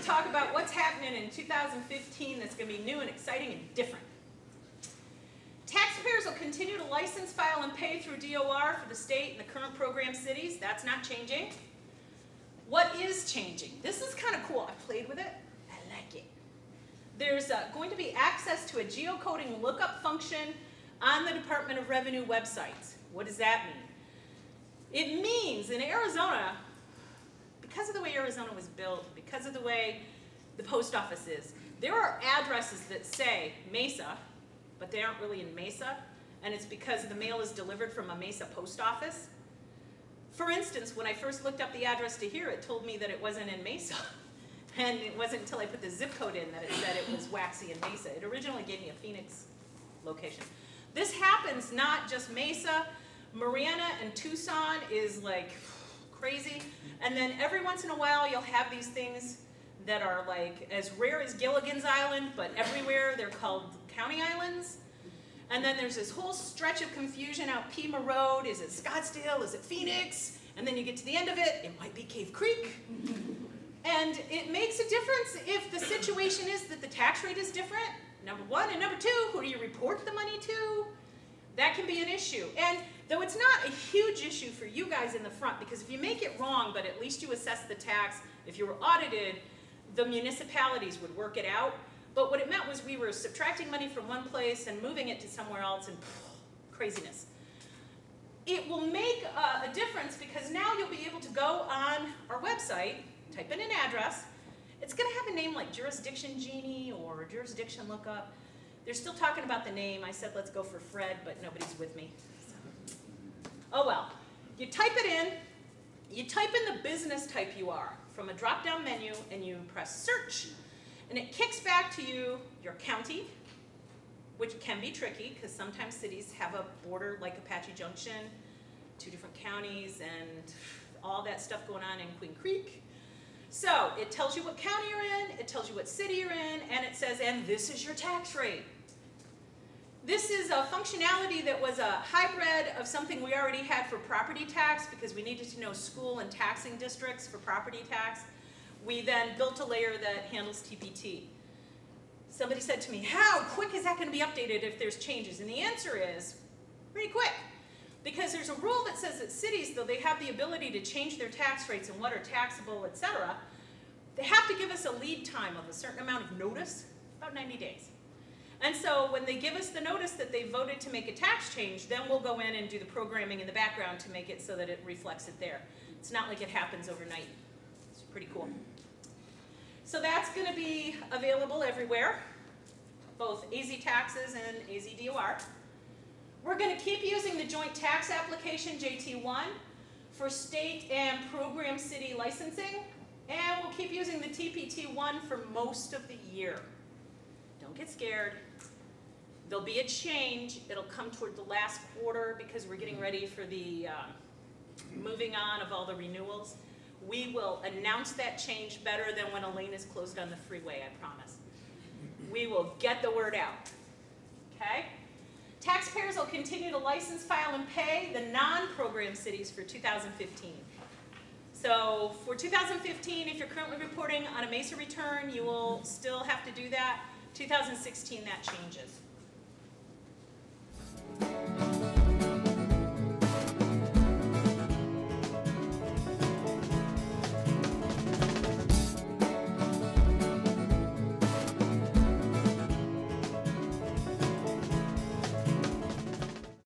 talk about what's happening in 2015 that's going to be new and exciting and different. Taxpayers will continue to license, file, and pay through DOR for the state and the current program cities. That's not changing. What is changing? This is kind of cool. I played with it. I like it. There's going to be access to a geocoding lookup function on the Department of Revenue websites. What does that mean? It means in Arizona, because of the way Arizona was built, because of the way the post office is, there are addresses that say Mesa, but they aren't really in Mesa, and it's because the mail is delivered from a Mesa post office. For instance, when I first looked up the address to here, it told me that it wasn't in Mesa. And it wasn't until I put the zip code in that it said it was Waxie and Mesa. It originally gave me a Phoenix location. This happens not just Mesa, Mariana and Tucson is like crazy. And then every once in a while you'll have these things that are like as rare as Gilligan's Island, but everywhere they're called county islands. And then there's this whole stretch of confusion out Pima Road. Is it Scottsdale? Is it Phoenix? And then you get to the end of it, it might be Cave Creek. And it makes a difference if the situation is that the tax rate is different, number one. And number two, who do you report the money to? That can be an issue. And though it's not a huge issue for you guys in the front, because if you make it wrong, but at least you assess the tax, if you were audited, the municipalities would work it out. But what it meant was we were subtracting money from one place and moving it to somewhere else, and craziness. It will make a difference because now you'll be able to go on our website, type in an address. It's going to have a name like Jurisdiction Genie or Jurisdiction Lookup. They're still talking about the name. I said let's go for Fred, but nobody's with me. So. Oh well. You type it in. You type in the business type you are from a drop-down menu, and you press search. And it kicks back to you your county, which can be tricky because sometimes cities have a border like Apache Junction, 2 different counties, and all that stuff going on in Queen Creek. So it tells you what county you're in, it tells you what city you're in, and it says, and this is your tax rate. This is a functionality that was a hybrid of something we already had for property tax because we needed to know school and taxing districts for property tax. We then built a layer that handles TPT. Somebody said to me, how quick is that going to be updated if there's changes? And the answer is pretty quick. Because there's a rule that says that cities, though they have the ability to change their tax rates and what are taxable, etc., they have to give us a lead time of a certain amount of notice, about 90 days. And so when they give us the notice that they voted to make a tax change, then we'll go in and do the programming in the background to make it so that it reflects it there. It's not like it happens overnight. It's pretty cool. So that's going to be available everywhere, both AZ Taxes and AZ DOR. We're going to keep using the Joint Tax Application, JT1, for state and program city licensing, and we'll keep using the TPT1 for most of the year. Don't get scared. There'll be a change. It'll come toward the last quarter because we're getting ready for the moving on of all the renewals. We will announce that change better than when a lane is closed on the freeway, I promise. We will get the word out, okay? Taxpayers will continue to license, file, and pay the non-program cities for 2015. So for 2015, if you're currently reporting on a Mesa return, you will still have to do that. 2016, that changes.